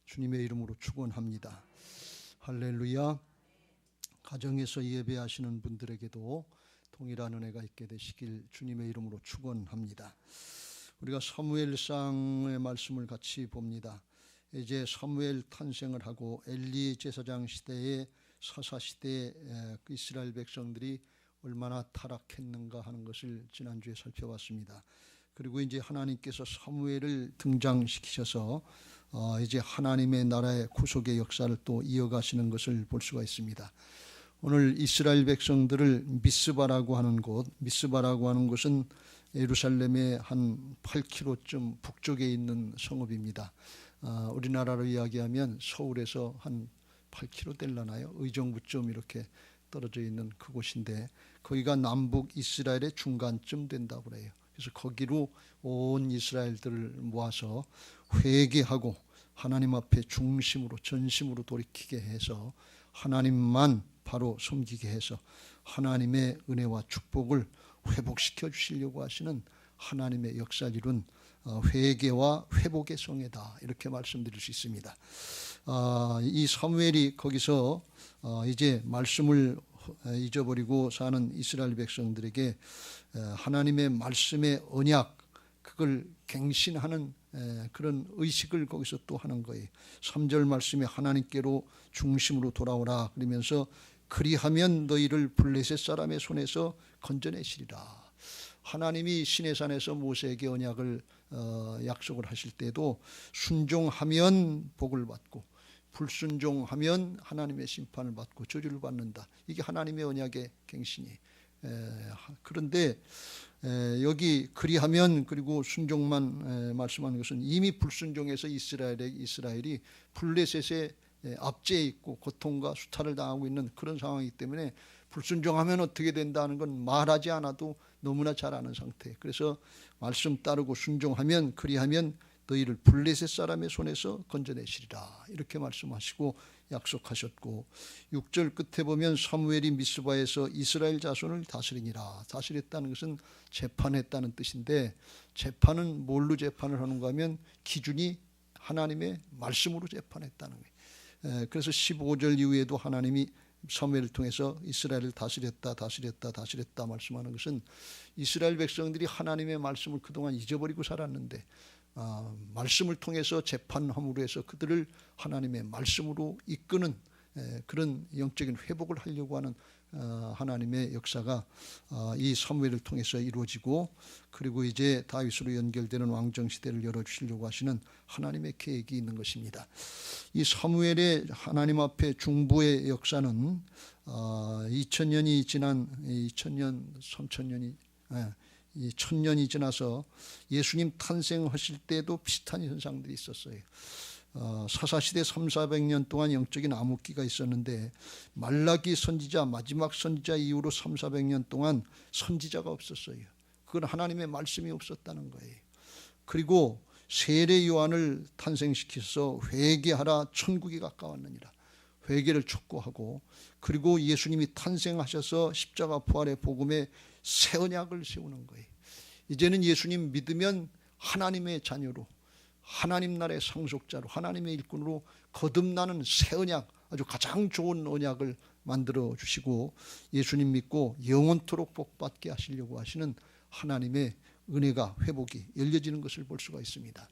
주님의 이름으로 축원합니다. 할렐루야. 가정에서 예배하시는 분들에게도 동일한 은혜가 있게 되시길 주님의 이름으로 축원합니다. 우리가 사무엘상의 말씀을 같이 봅니다. 이제 사무엘 탄생을 하고 엘리 제사장 시대에 사사 시대에 이스라엘 백성들이 얼마나 타락했는가 하는 것을 지난주에 살펴봤습니다. 그리고 이제 하나님께서 사무엘을 등장시키셔서 이제 하나님의 나라의 구속의 역사를 또 이어가시는 것을 볼 수가 있습니다. 오늘 이스라엘 백성들을 미스바라고 하는 곳, 미스바라고 하는 곳은 예루살렘의 한 8km쯤 북쪽에 있는 성읍입니다. 우리나라로 이야기하면 서울에서 한 8km 될라나요? 의정부쯤 이렇게 떨어져 있는 그곳인데 거기가 남북 이스라엘의 중간쯤 된다고 그래요. 그래서 거기로 온 이스라엘들을 모아서 회개하고 하나님 앞에 중심으로 전심으로 돌이키게 해서 하나님만 바로 섬기게 해서 하나님의 은혜와 축복을 회복시켜 주시려고 하시는 하나님의 역사를 이룬 회개와 회복의 성회다, 이렇게 말씀드릴 수 있습니다. 이 사무엘이 거기서 이제 말씀을 잊어버리고 사는 이스라엘 백성들에게 하나님의 말씀의 언약, 그걸 갱신하는 그런 의식을 거기서 또 하는 거예요. 3절 말씀에 하나님께로 중심으로 돌아오라 그러면서 그리하면 너희를 블레셋 사람의 손에서 건져내시리라. 하나님이 시내산에서 모세에게 언약을 약속을 하실 때도 순종하면 복을 받고 불순종하면 하나님의 심판을 받고 저주를 받는다. 이게 하나님의 언약의 갱신이에요. 그런데 여기 그리하면 그리고 순종만 말씀하는 것은 이미 불순종해서 이스라엘이 블레셋의 압제에 있고 고통과 수탈을 당하고 있는 그런 상황이기 때문에 불순종하면 어떻게 된다는 건 말하지 않아도 너무나 잘 아는 상태. 그래서 말씀 따르고 순종하면 그리하면 너희를 블레셋 사람의 손에서 건져내시리라, 이렇게 말씀하시고 약속하셨고, 6절 끝에 보면 사무엘이 미스바에서 이스라엘 자손을 다스리니라. 다스렸다는 것은 재판했다는 뜻인데, 재판은 뭘로 재판을 하는가 하면 기준이 하나님의 말씀으로 재판했다는 거예요. 그래서 15절 이후에도 하나님이 사무엘을 통해서 이스라엘을 다스렸다 말씀하는 것은 이스라엘 백성들이 하나님의 말씀을 그동안 잊어버리고 살았는데 말씀을 통해서 재판함으로 해서 그들을 하나님의 말씀으로 이끄는 그런 영적인 회복을 하려고 하는 하나님의 역사가 이 사무엘을 통해서 이루어지고, 그리고 이제 다윗으로 연결되는 왕정시대를 열어주시려고 하시는 하나님의 계획이 있는 것입니다. 이 사무엘의 하나님 앞에 중보의 역사는 2000년이 지난 2000년, 3000년이 1000년이 지나서 예수님 탄생하실 때도 비슷한 현상들이 있었어요. 사사시대 300-400년 동안 영적인 암흑기가 있었는데 말라기 선지자, 마지막 선지자 이후로 300-400년 동안 선지자가 없었어요. 그건 하나님의 말씀이 없었다는 거예요. 그리고 세례 요한을 탄생시켜서 회개하라 천국이 가까웠느니라, 회개를 촉구하고, 그리고 예수님이 탄생하셔서 십자가 부활의 복음에 새 언약을 세우는 거예요. 이제는 예수님 믿으면 하나님의 자녀로, 하나님 나라의 상속자로, 하나님의 일꾼으로 거듭나는 새 언약, 아주 가장 좋은 언약을 만들어 주시고 예수님 믿고 영원토록 복받게 하시려고 하시는 하나님의 은혜가, 회복이 열려지는 것을 볼 수가 있습니다.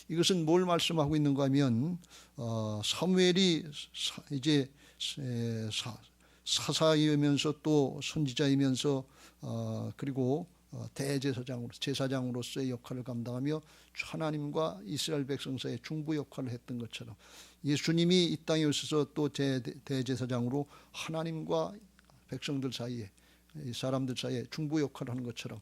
이것은 뭘 말씀하고 있는가 하면 사무엘이 이제 사사이면서 또 선지자이면서 그리고 제사장으로서의 역할을 감당하며 하나님과 이스라엘 백성 사이의 중보 역할을 했던 것처럼, 예수님이 이 땅에 오셔서 또 대제사장으로 하나님과 백성들 사이에, 사람들 사이에 중보 역할을 하는 것처럼,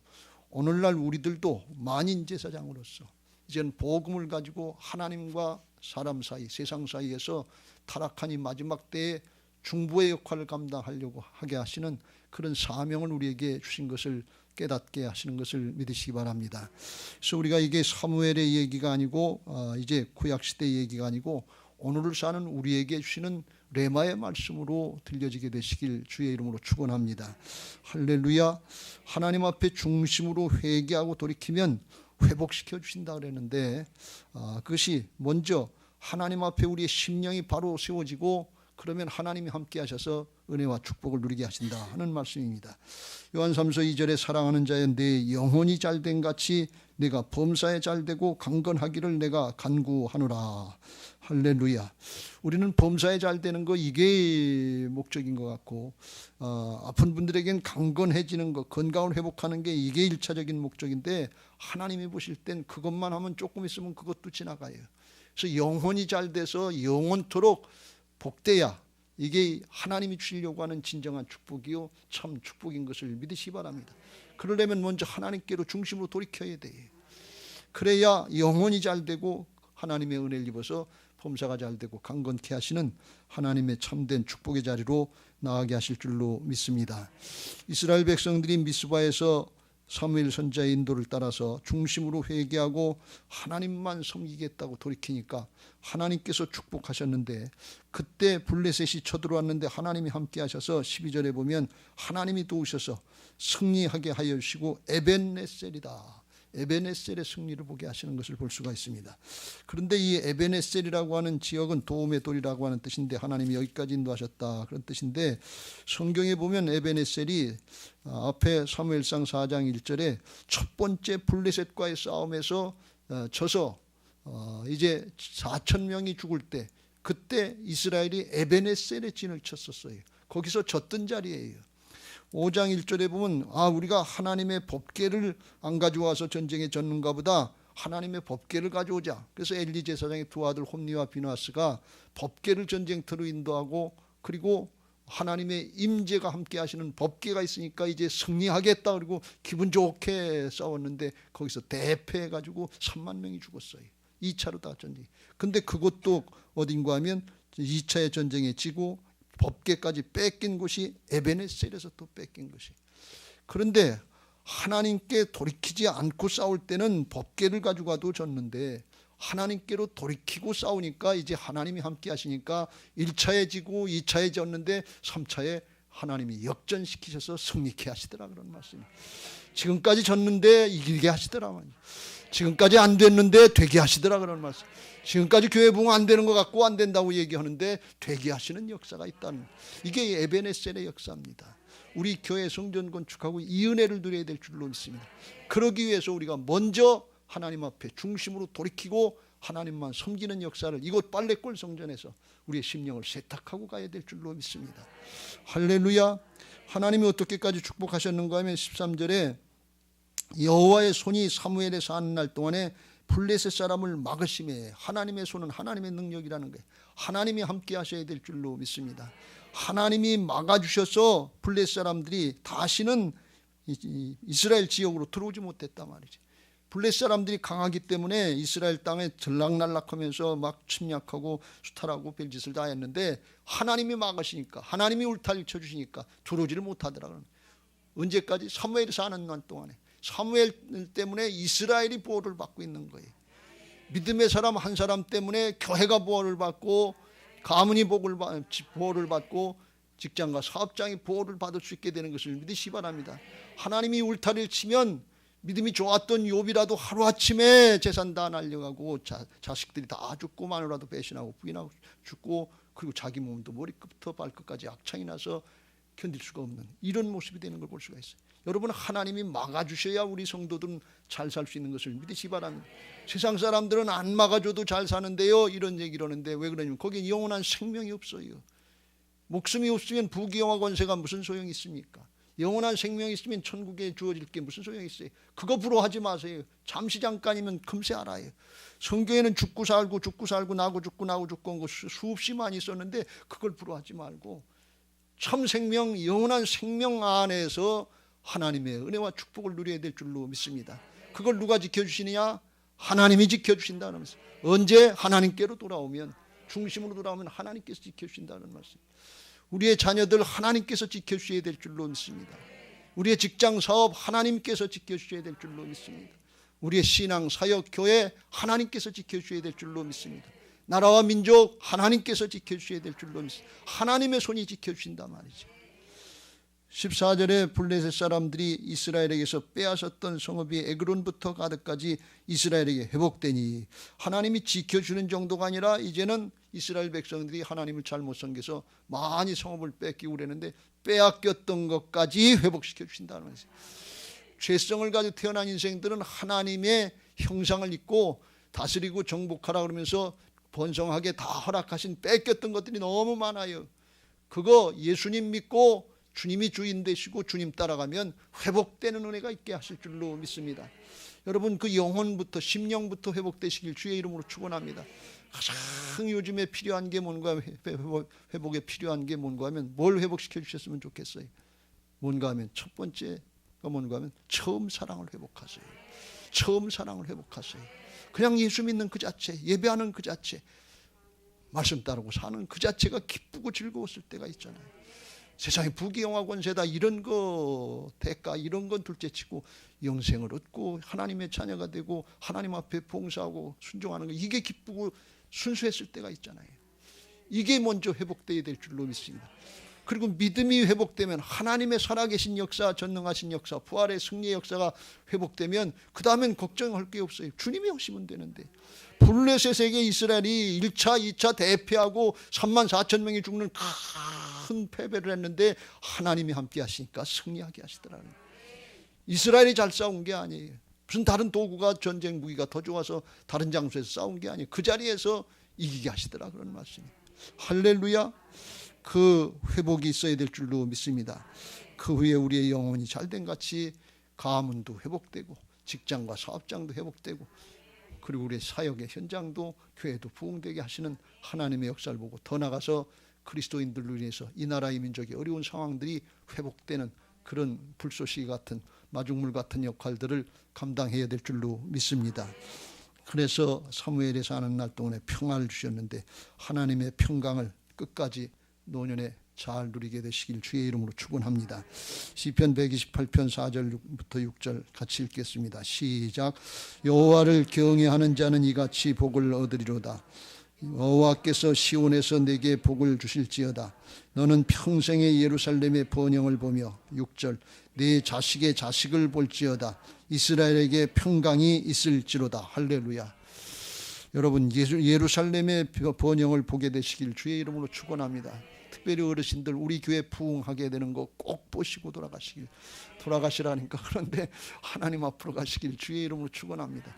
오늘날 우리들도 만인 제사장으로서 이제는 복음을 가지고 하나님과 사람 사이, 세상 사이에서 타락한 이 마지막 때에 중보의 역할을 감당하려고 하게 하시는 그런 사명을 우리에게 주신 것을 깨닫게 하시는 것을 믿으시기 바랍니다. 그래서 우리가 이게 사무엘의 얘기가 아니고 이제 구약시대의 얘기가 아니고 오늘을 사는 우리에게 주시는 레마의 말씀으로 들려지게 되시길 주의 이름으로 축원합니다. 할렐루야. 하나님 앞에 중심으로 회개하고 돌이키면 회복시켜 주신다 그랬는데 그것이 먼저 하나님 앞에 우리의 심령이 바로 세워지고 그러면 하나님이 함께 하셔서 은혜와 축복을 누리게 하신다 하는 말씀입니다. 요한 3서 2절에 사랑하는 자여 내 영혼이 잘된 같이 내가 범사에 잘되고 강건하기를 내가 간구하노라. 할렐루야. 우리는 범사에 잘되는 거 이게 목적인 것 같고 아픈 분들에겐 강건해지는 거, 건강을 회복하는 게 이게 1차적인 목적인데 하나님이 보실 땐 그것만 하면 조금 있으면 그것도 지나가요. 그래서 영혼이 잘 돼서 영원토록 복돼야 이게 하나님이 주시려고 하는 진정한 축복이요 참 축복인 것을 믿으시기 바랍니다. 그러려면 먼저 하나님께로 중심으로 돌이켜야 돼요. 그래야 영혼이 잘 되고 하나님의 은혜를 입어서 범사가 잘 되고 강건케 하시는 하나님의 참된 축복의 자리로 나아가게 하실 줄로 믿습니다. 이스라엘 백성들이 미스바에서 사무엘 선지자의 인도를 따라서 중심으로 회개하고 하나님만 섬기겠다고 돌이키니까 하나님께서 축복하셨는데 그때 블레셋이 쳐들어왔는데 하나님이 함께 하셔서 12절에 보면 하나님이 도우셔서 승리하게 하여 주시고 에벤네셀이다. 에벤네셀의 승리를 보게 하시는 것을 볼 수가 있습니다. 그런데 이 에벤네셀이라고 하는 지역은 도움의 돌이라고 하는 뜻인데 하나님이 여기까지 인도하셨다 그런 뜻인데 성경에 보면 에벤네셀이 앞에 사무엘상 4장 1절에 첫 번째 블레셋과의 싸움에서 져서 이제 4,000명이 죽을 때 그때 이스라엘이 에벤네셀에 진을 쳤었어요. 거기서 졌던 자리예요. 5장 1절에 보면 우리가 하나님의 법궤를 안 가져와서 전쟁에 졌는가 보다 하나님의 법궤를 가져오자. 그래서 엘리 제사장의 두 아들 홈니와 비누아스가 법궤를 전쟁터로 인도하고 그리고 하나님의 임재가 함께 하시는 법궤가 있으니까 이제 승리하겠다 그리고 기분 좋게 싸웠는데 거기서 대패해가지고 3만 명이 죽었어요. 2차로 다 전쟁. 근데 그것도 어딘가 하면 2차의 전쟁에 지고 법궤까지 뺏긴 곳이 에벤네셀에서 또 뺏긴 것이. 그런데 하나님께 돌이키지 않고 싸울 때는 법궤를 가지고 가도 졌는데 하나님께로 돌이키고 싸우니까 이제 하나님이 함께 하시니까 1차에 지고 2차에 졌는데 3차에 하나님이 역전시키셔서 승리케 하시더라 그런 말씀이. 지금까지 졌는데 이기게 하시더라. 지금까지 안 됐는데 되게 하시더라 그런 말씀. 지금까지 교회 부흥 안 되는 것 같고 안 된다고 얘기하는데 되게 하시는 역사가 있다는 이게 에벤네셀의 역사입니다. 우리 교회 성전 건축하고 이 은혜를 누려야 될 줄로 믿습니다. 그러기 위해서 우리가 먼저 하나님 앞에 중심으로 돌이키고 하나님만 섬기는 역사를 이곳 빨래골 성전에서 우리의 심령을 세탁하고 가야 될 줄로 믿습니다. 할렐루야. 하나님이 어떻게까지 축복하셨는가 하면 13절에 여호와의 손이 사무엘에 사는 날 동안에 블레셋 사람을 막으심에 하나님의 손은 하나님의 능력이라는 거예요. 하나님이 함께 하셔야 될 줄로 믿습니다. 하나님이 막아주셔서 블레셋 사람들이 다시는 이스라엘 지역으로 들어오지 못했단 말이지. 블레셋 사람들이 강하기 때문에 이스라엘 땅에 들락날락하면서 막 침략하고 수탈하고 별짓을 다 했는데 하나님이 막으시니까 하나님이 울타리를 쳐주시니까 들어오지를 못하더라. 언제까지? 사무엘이 사는 날 동안에. 사무엘 때문에 이스라엘이 보호를 받고 있는 거예요. 믿음의 사람 한 사람 때문에 교회가 보호를 받고 가문이 보호를 받고 직장과 사업장이 보호를 받을 수 있게 되는 것을 믿으시기 바랍니다. 하나님이 울타리를 치면 믿음이 좋았던 욥이라도 하루아침에 재산 다 날려가고 자식들이 다 죽고 마누라도 배신하고 부인하고 죽고 그리고 자기 몸도 머리끝부터 발끝까지 악창이 나서 견딜 수가 없는 이런 모습이 되는 걸 볼 수가 있어요. 여러분 하나님이 막아주셔야 우리 성도들은 잘 살 수 있는 것을 믿으시기 바랍니다. 세상 사람들은 안 막아줘도 잘 사는데요 이런 얘기를 하는데 왜 그러냐면 거기에 영원한 생명이 없어요. 목숨이 없으면 부귀영화 권세가 무슨 소용이 있습니까? 영원한 생명이 있으면 천국에 주어질 게 무슨 소용이 있어요. 그거 부러워하지 마세요. 잠시 잠깐이면 금세 알아요. 성경에는 죽고 살고 나고 죽고 한 거 수없이 많이 있었는데 그걸 부러워하지 말고 참 생명 영원한 생명 안에서 하나님의 은혜와 축복을 누려야 될 줄로 믿습니다. 그걸 누가 지켜주시느냐? 하나님이 지켜주신다는 말씀. 언제? 하나님께로 돌아오면 중심으로 돌아오면 하나님께서 지켜주신다는 말씀. 우리의 자녀들 하나님께서 지켜주셔야 될 줄로 믿습니다. 우리의 직장 사업 하나님께서 지켜주셔야 될 줄로 믿습니다. 우리의 신앙 사역 교회 하나님께서 지켜주셔야 될 줄로 믿습니다. 나라와 민족 하나님께서 지켜주셔야 될 줄로 믿습니다. 하나님의 손이 지켜주신단 말이죠. 14절에 블레셋 사람들이 이스라엘에게서 빼앗았던 성읍이 에그론부터 가드까지 이스라엘에게 회복되니, 하나님이 지켜주는 정도가 아니라 이제는 이스라엘 백성들이 하나님을 잘못 섬겨서 많이 성읍을 뺏기고 그랬는데 빼앗겼던 것까지 회복시켜 주신다는 거죠. 죄성을 가지고 태어난 인생들은 하나님의 형상을 입고 다스리고 정복하라 그러면서 번성하게 다 허락하신 뺏겼던 것들이 너무 많아요. 그거 예수님 믿고 주님이 주인 되시고 주님 따라가면 회복되는 은혜가 있게 하실 줄로 믿습니다. 여러분, 그 영혼부터 심령부터 회복되시길 주의 이름으로 축원합니다. 가장 요즘에 필요한 게 뭔가, 회복에 필요한 게 뭔가 하면 뭘 회복시켜 주셨으면 좋겠어요. 뭔가 하면 첫 번째가 뭔가 하면 처음 사랑을 회복하세요. 처음 사랑을 회복하세요. 그냥 예수 믿는 그 자체, 예배하는 그 자체, 말씀 따르고 사는 그 자체가 기쁘고 즐거웠을 때가 있잖아요. 세상에 부귀영화 권세다 이런 거 대가 이런 건 둘째치고 영생을 얻고 하나님의 자녀가 되고 하나님 앞에 봉사하고 순종하는 거, 이게 기쁘고 순수했을 때가 있잖아요. 이게 먼저 회복되어야 될 줄로 믿습니다. 그리고 믿음이 회복되면 하나님의 살아계신 역사, 전능하신 역사, 부활의 승리의 역사가 회복되면 그 다음엔 걱정할 게 없어요. 주님이 오시면 되는데, 블레셋에게 이스라엘이 1차, 2차 대패하고 3만 4천 명이 죽는 큰 패배를 했는데 하나님이 함께 하시니까 승리하게 하시더라고요. 이스라엘이 잘 싸운 게 아니에요. 무슨 다른 도구가, 전쟁 무기가 더 좋아서 다른 장소에서 싸운 게 아니에요. 그 자리에서 이기게 하시더라, 그런 말씀이에요. 할렐루야. 그 회복이 있어야 될 줄로 믿습니다. 그 후에 우리의 영혼이 잘된 같이 가문도 회복되고 직장과 사업장도 회복되고, 그리고 우리의 사역의 현장도 교회도 부흥되게 하시는 하나님의 역사를 보고, 더 나아가서 그리스도인들로 인해서 이 나라의 민족의 어려운 상황들이 회복되는 그런 불쏘시개 같은 마중물 같은 역할들을 감당해야 될 줄로 믿습니다. 그래서 사무엘에서 하는 날 동안에 평화를 주셨는데 하나님의 평강을 끝까지 노년에 잘 누리게 되시길 주의 이름으로 축원합니다. 시편 128편 4절부터 6절 같이 읽겠습니다. 시작. 여호와를 경외하는 자는 이같이 복을 얻으리로다. 여호와께서 시온에서 내게 복을 주실지어다. 너는 평생의 예루살렘의 번영을 보며 6절 내 자식의 자식을 볼지어다. 이스라엘에게 평강이 있을지로다. 할렐루야. 여러분, 예루살렘의 번영을 보게 되시길 주의 이름으로 축원합니다. 특별히 어르신들, 우리 교회 부흥하게 되는 거 꼭 보시고 돌아가시라니까. 그런데 하나님 앞으로 가시길 주의 이름으로 축원합니다.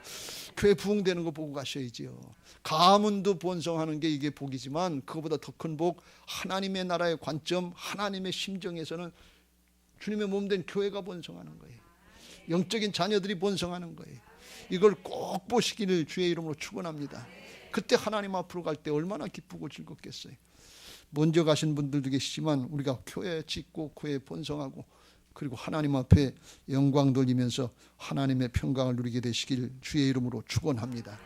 교회 부흥되는 거 보고 가셔야지요. 가문도 번성하는 게 이게 복이지만 그거보다 더 큰 복, 하나님의 나라의 관점, 하나님의 심정에서는 주님의 몸된 교회가 번성하는 거예요. 영적인 자녀들이 번성하는 거예요. 이걸 꼭 보시기를 주의 이름으로 축원합니다. 그때 하나님 앞으로 갈 때 얼마나 기쁘고 즐겁겠어요. 먼저 가신 분들도 계시지만 우리가 교회 짓고 교회 번성하고 그리고 하나님 앞에 영광 돌리면서 하나님의 평강을 누리게 되시길 주의 이름으로 축원합니다.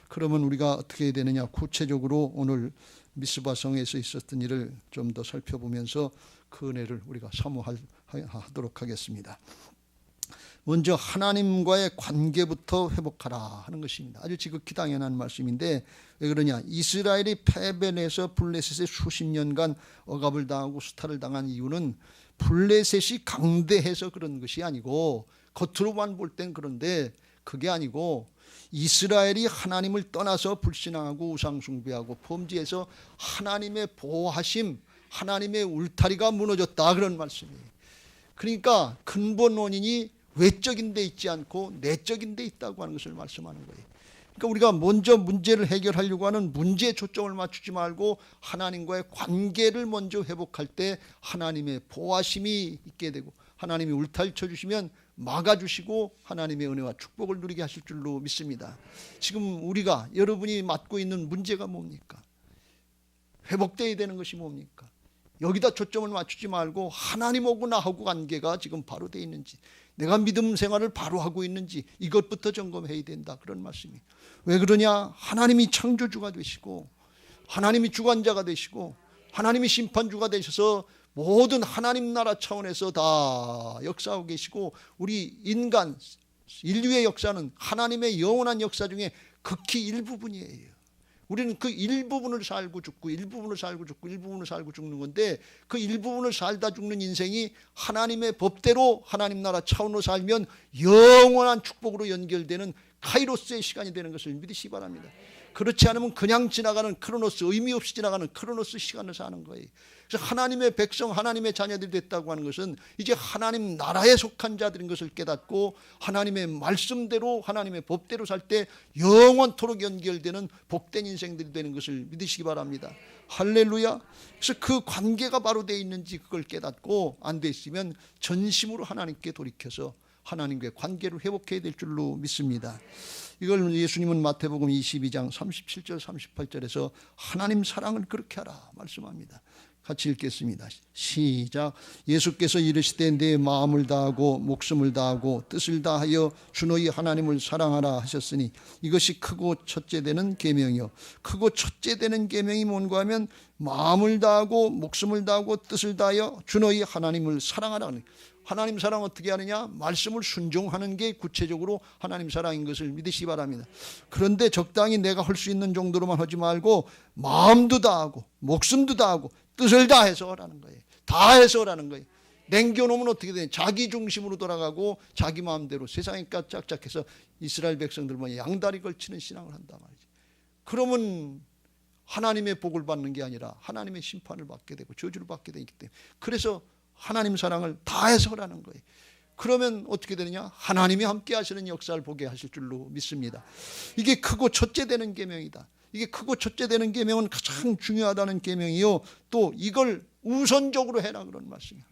그러면 우리가 어떻게 해야 되느냐, 구체적으로 오늘 미스바 성에서 있었던 일을 좀 더 살펴보면서 그 은혜를 우리가 사모하도록 하겠습니다. 먼저 하나님과의 관계부터 회복하라 하는 것입니다. 아주 지극히 당연한 말씀인데 왜 그러냐, 이스라엘이 패배를 해서 블레셋에 수십 년간 억압을 당하고 수탈을 당한 이유는 블레셋이 강대해서 그런 것이 아니고, 겉으로만 볼 땐 그런데 그게 아니고 이스라엘이 하나님을 떠나서 불신앙하고 우상숭배하고 범죄해서 하나님의 보호하심, 하나님의 울타리가 무너졌다, 그런 말씀이에요. 그러니까 근본 원인이 외적인 데 있지 않고 내적인 데 있다고 하는 것을 말씀하는 거예요. 그러니까 우리가 먼저 문제를 해결하려고 하는 문제에 초점을 맞추지 말고 하나님과의 관계를 먼저 회복할 때 하나님의 보호하심이 있게 되고, 하나님이 울타리 쳐주시면 막아주시고 하나님의 은혜와 축복을 누리게 하실 줄로 믿습니다. 지금 우리가, 여러분이 맡고 있는 문제가 뭡니까? 회복되어야 되는 것이 뭡니까? 여기다 초점을 맞추지 말고 하나님하고 나하고 관계가 지금 바로 되어 있는지, 내가 믿음 생활을 바로 하고 있는지 이것부터 점검해야 된다, 그런 말씀이. 왜 그러냐? 하나님이 창조주가 되시고 하나님이 주관자가 되시고 하나님이 심판주가 되셔서 모든 하나님 나라 차원에서 다 역사하고 계시고, 우리 인류의 역사는 하나님의 영원한 역사 중에 극히 일부분이에요. 우리는 그 일부분을 살고 죽고 일부분을 살고 죽고 일부분을 살고 죽는 건데, 그 일부분을 살다 죽는 인생이 하나님의 법대로 하나님 나라 차원으로 살면 영원한 축복으로 연결되는 카이로스의 시간이 되는 것을 믿으시기 바랍니다. 그렇지 않으면 그냥 지나가는 크로노스, 의미 없이 지나가는 크로노스 시간을 사는 거예요. 그래서 하나님의 백성, 하나님의 자녀들이 됐다고 하는 것은 이제 하나님 나라에 속한 자들인 것을 깨닫고 하나님의 말씀대로 하나님의 법대로 살 때 영원토록 연결되는 복된 인생들이 되는 것을 믿으시기 바랍니다. 할렐루야. 그래서 그 관계가 바로 되어 있는지 그걸 깨닫고 안 돼 있으면 전심으로 하나님께 돌이켜서 하나님과의 관계를 회복해야 될 줄로 믿습니다. 이걸 예수님은 마태복음 22장 37절 38절에서 하나님 사랑을 그렇게 하라 말씀합니다. 같이 읽겠습니다. 시작. 예수께서 이르시되 내 마음을 다하고 목숨을 다하고 뜻을 다하여 주 너희 하나님을 사랑하라 하셨으니 이것이 크고 첫째 되는 계명이요. 크고 첫째 되는 계명이 뭔가 하면 마음을 다하고 목숨을 다하고 뜻을 다하여 주 너희 하나님을 사랑하라. 하나님 사랑 어떻게 하느냐? 말씀을 순종하는 게 구체적으로 하나님 사랑인 것을 믿으시기 바랍니다. 그런데 적당히 내가 할 수 있는 정도로만 하지 말고 마음도 다하고 목숨도 다하고 뜻을 다해서 하라는 거예요. 다해서 하라는 거예요. 남겨놓으면 어떻게 되냐? 자기 중심으로 돌아가고 자기 마음대로 세상에 짝짝해서 이스라엘 백성들 보면 양다리 걸치는 신앙을 한단 말이죠. 그러면 하나님의 복을 받는 게 아니라 하나님의 심판을 받게 되고 저주를 받게 되기 때문에, 그래서 하나님 사랑을 다해서 하라는 거예요. 그러면 어떻게 되느냐? 하나님이 함께 하시는 역사를 보게 하실 줄로 믿습니다. 이게 크고 첫째 되는 계명이다. 이게 크고 첫째 되는 계명은 가장 중요하다는 계명이요, 또 이걸 우선적으로 해라 그런 말씀이에요.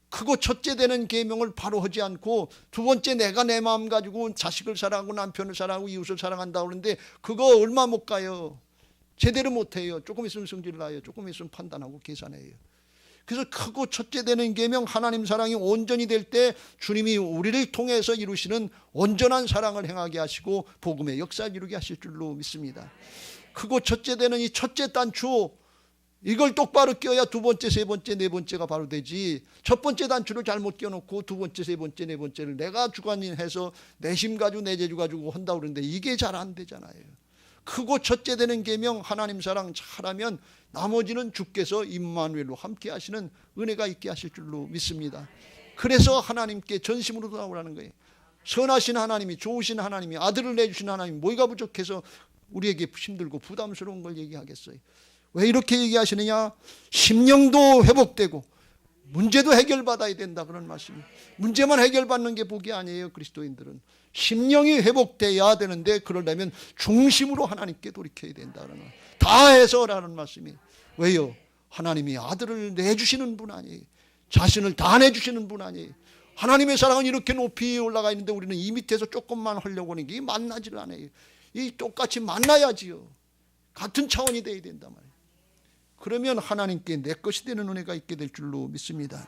크고 첫째 되는 계명을 바로 하지 않고 두 번째 내가 내 마음 가지고 자식을 사랑하고 남편을 사랑하고 이웃을 사랑한다고 그러는데 그거 얼마 못 가요. 제대로 못해요. 조금 있으면 성질 나요. 조금 있으면 판단하고 계산해요. 그래서 크고 첫째 되는 계명, 하나님 사랑이 온전히 될 때 주님이 우리를 통해서 이루시는 온전한 사랑을 행하게 하시고 복음의 역사를 이루게 하실 줄로 믿습니다. 크고 첫째 되는 이 첫째 단추, 이걸 똑바로 끼워야 두 번째, 세 번째, 네 번째가 바로 되지. 첫 번째 단추를 잘못 끼워놓고 두 번째, 세 번째, 네 번째를 내가 주관해서 내심 가지고 내 재주 가지고 한다고 그러는데 이게 잘 안 되잖아요. 크고 첫째 되는 계명, 하나님 사랑 잘하면 나머지는 주께서 임마누엘로 함께 하시는 은혜가 있게 하실 줄로 믿습니다. 그래서 하나님께 전심으로 돌아오라는 거예요. 선하신 하나님이, 좋으신 하나님이, 아들을 내주신 하나님이 뭐가 부족해서 우리에게 힘들고 부담스러운 걸 얘기하겠어요. 왜 이렇게 얘기하시느냐? 심령도 회복되고 문제도 해결받아야 된다 그런 말씀이에요. 문제만 해결받는 게 복이 아니에요. 그리스도인들은 심령이 회복돼야 되는데 그러려면 중심으로 하나님께 돌이켜야 된다는, 다해서라는 말씀이에요. 왜요? 하나님이 아들을 내주시는 분 아니에요. 자신을 다 내주시는 분 아니에요. 하나님의 사랑은 이렇게 높이 올라가 있는데 우리는 이 밑에서 조금만 하려고 하는 게 만나지를 않아요. 이 똑같이 만나야지요. 같은 차원이 돼야 된단 말이에요. 그러면 하나님께 내 것이 되는 은혜가 있게 될 줄로 믿습니다.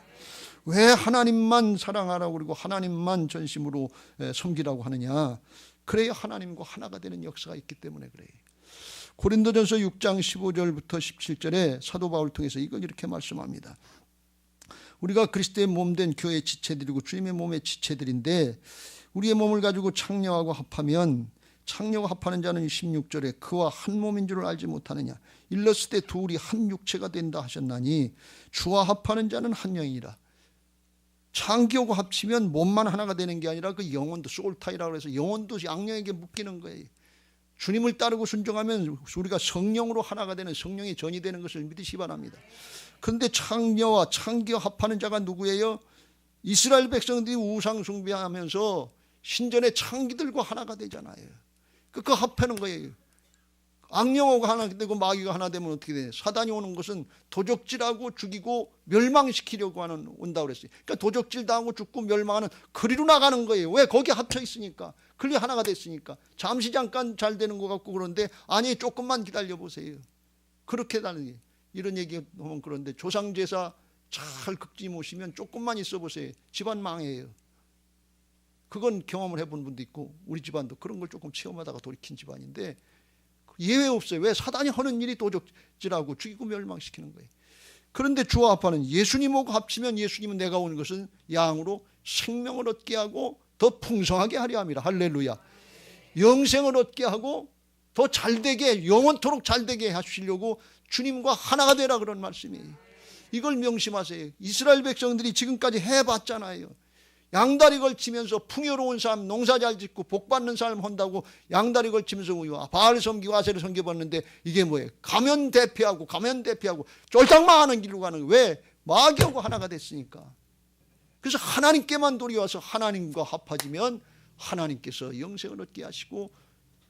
왜 하나님만 사랑하라고 그러고 하나님만 전심으로 섬기라고 하느냐? 그래야 하나님과 하나가 되는 역사가 있기 때문에 그래요. 고린도전서 6장 15절부터 17절에 사도 바울 통해서 이걸 이렇게 말씀합니다. 우리가 그리스도의 몸된 교회의 지체들이고 주님의 몸의 지체들인데 우리의 몸을 가지고 창녀하고 합하면 창녀가 합하는 자는 16절에 그와 한 몸인 줄을 알지 못하느냐? 일렀을 때 둘이 한 육체가 된다 하셨나니 주와 합하는 자는 한 영이라. 창기하고 합치면 몸만 하나가 되는 게 아니라 그 영혼도 소울타이라고 해서 영혼도 양령에게 묶이는 거예요. 주님을 따르고 순종하면 우리가 성령으로 하나가 되는, 성령의 전이 되는 것을 믿으시기 바랍니다. 그런데 창녀와 창기와 합하는 자가 누구예요? 이스라엘 백성들이 우상 숭배하면서 신전의 창기들과 하나가 되잖아요. 그 합하는 거예요. 악령하고 하나 되고 마귀가 하나 되면 어떻게 돼요? 사단이 오는 것은 도적질하고 죽이고 멸망시키려고 온다고 그랬어요. 그러니까 도적질 당하고 죽고 멸망하는 그리로 나가는 거예요. 왜? 거기 합쳐 있으니까. 그리 하나가 됐으니까. 잠시 잠깐 잘 되는 것 같고 그런데 아니 조금만 기다려 보세요. 그렇게 다는 게 이런 얘기 하면 그런데 조상제사 잘 극지 모시면 조금만 있어 보세요. 집안 망해요. 그건 경험을 해본 분도 있고 우리 집안도 그런 걸 조금 체험하다가 돌이킨 집안인데 예외 없어요. 왜? 사단이 하는 일이 도적질하고 죽이고 멸망시키는 거예요. 그런데 주와 합하는 예수님하고 합치면 예수님은 내가 온 것은 양으로 생명을 얻게 하고 더 풍성하게 하려 함이라. 할렐루야. 영생을 얻게 하고 더 잘되게 영원토록 잘되게 하시려고 주님과 하나가 되라 그런 말씀이에요. 이걸 명심하세요. 이스라엘 백성들이 지금까지 해봤잖아요. 양다리 걸치면서 풍요로운 삶, 농사 잘 짓고 복받는 삶 한다고 양다리 걸치면서 바알 섬기고 아세를 섬겨봤는데 이게 뭐예요? 가면 대피하고 쫄딱망하는 길로 가는 거예요. 왜? 마귀하고 하나가 됐으니까. 그래서 하나님께만 돌이와서 하나님과 합하지면 하나님께서 영생을 얻게 하시고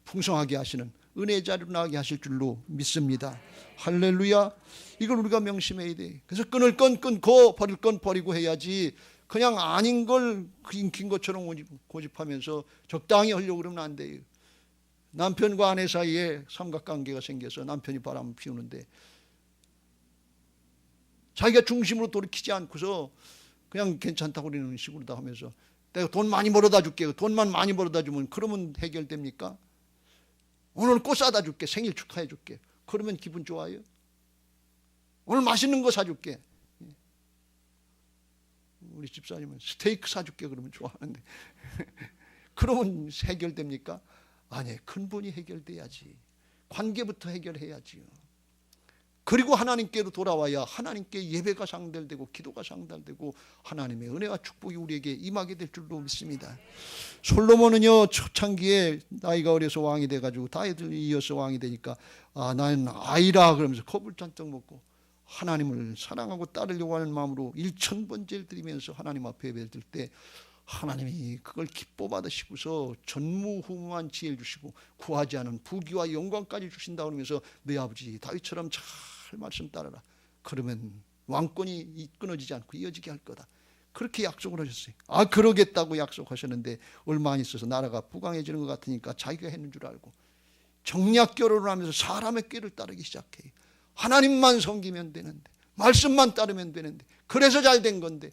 풍성하게 하시는 은혜의 자리로 나가게 하실 줄로 믿습니다. 할렐루야. 이걸 우리가 명심해야 돼. 그래서 끊을 건 끊고 버릴 건 버리고 해야지, 그냥 아닌 걸 긴 것처럼 고집하면서 적당히 하려고 그러면 안 돼요. 남편과 아내 사이에 삼각관계가 생겨서 남편이 바람을 피우는데 자기가 중심으로 돌이키지 않고서 그냥 괜찮다고 그러는 식으로 다 하면서 내가 돈 많이 벌어다 줄게, 돈만 많이 벌어다 주면 그러면 해결됩니까? 오늘 꽃 사다 줄게, 생일 축하해 줄게, 그러면 기분 좋아요? 오늘 맛있는 거 사줄게, 우리 집사님은 스테이크 사줄게 그러면 좋아하는데 그러면 해결됩니까? 아니, 근본이 해결돼야지. 관계부터 해결해야지요. 그리고 하나님께로 돌아와야 하나님께 예배가 상달되고 기도가 상달되고 하나님의 은혜와 축복이 우리에게 임하게 될 줄로 믿습니다. 솔로몬은요, 초창기에 나이가 어려서 왕이 돼가지고 다윗을 이어서 왕이 되니까 나는 아이라 그러면서 겁을 잔뜩 먹고 하나님을 사랑하고 따르려고 하는 마음으로 1000번제를 드리면서 하나님 앞에 예배를 드릴 때 하나님이 그걸 기뻐 받으시고서 전무후무한 지혜를 주시고 구하지 않은 부귀와 영광까지 주신다 그러면서 내 아버지 다윗처럼 잘 말씀 따르라, 그러면 왕권이 끊어지지 않고 이어지게 할 거다, 그렇게 약속을 하셨어요. 그러겠다고 약속하셨는데 얼마 안 있어서 나라가 부강해지는 것 같으니까 자기가 했는 줄 알고 정략 결혼을 하면서 사람의 꾀를 따르기 시작해요. 하나님만 섬기면 되는데, 말씀만 따르면 되는데, 그래서 잘 된 건데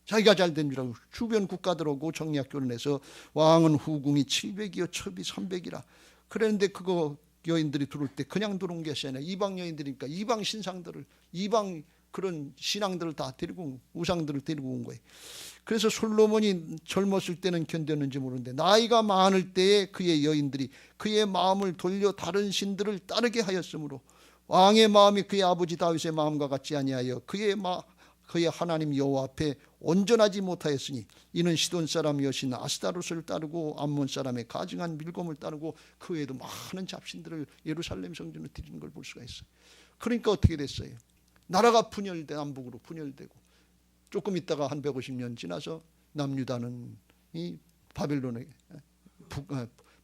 자기가 잘 된 줄 알고 주변 국가들하고 정략 결혼해서 왕은 후궁이 700이요 첩이 300이라 그랬는데 그거 여인들이 들어올 때 그냥 들어온 것이 아니라 이방 여인들이니까 이방 신상들을, 이방 그런 신앙들을 다 데리고, 우상들을 데리고 온 거예요. 그래서 솔로몬이 젊었을 때는 견뎠는지 모르는데 나이가 많을 때에 그의 여인들이 그의 마음을 돌려 다른 신들을 따르게 하였으므로 왕의 마음이 그의 아버지 다윗의 마음과 같지 아니하여 그의 하나님 여호와 앞에 온전하지 못하였으니 이는 시돈 사람 여신 아스타롯을 따르고 암몬 사람의 가증한 밀곰을 따르고 그 외에도 많은 잡신들을 예루살렘 성전에 드리는 걸 볼 수가 있어요. 그러니까 어떻게 됐어요? 나라가 남북으로 분열되고 조금 있다가 한 150년 지나서 남유다는 이 바벨론에,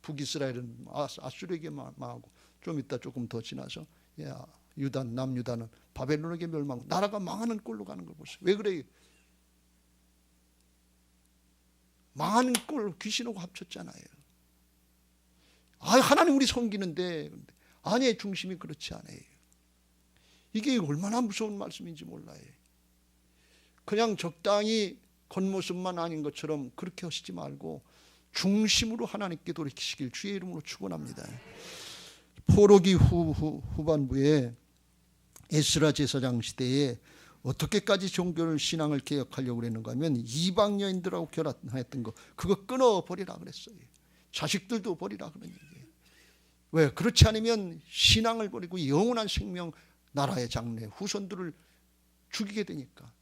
북이스라엘은 아수르에게 망하고 좀 있다 조금 더 지나서 남유다는 바벨론에게 멸망하고 나라가 망하는 꼴로 가는 걸 보세요. 왜 그래요? 망하는 꼴 귀신하고 합쳤잖아요. 하나님 우리 섬기는데 아내의 중심이 그렇지 않아요. 이게 얼마나 무서운 말씀인지 몰라요. 그냥 적당히 겉모습만 아닌 것처럼 그렇게 하시지 말고 중심으로 하나님께 돌이키시길 주의 이름으로 축원합니다. 포로기 후반부에 에스라 제사장 시대에 어떻게까지 종교를, 신앙을 개혁하려고 그랬는가 하면 이방 여인들하고 결혼했던 거 그거 끊어버리라 그랬어요. 자식들도 버리라 그런 얘기예요. 왜? 그렇지 않으면 신앙을 버리고 영원한 생명, 나라의 장래, 후손들을 죽이게 되니까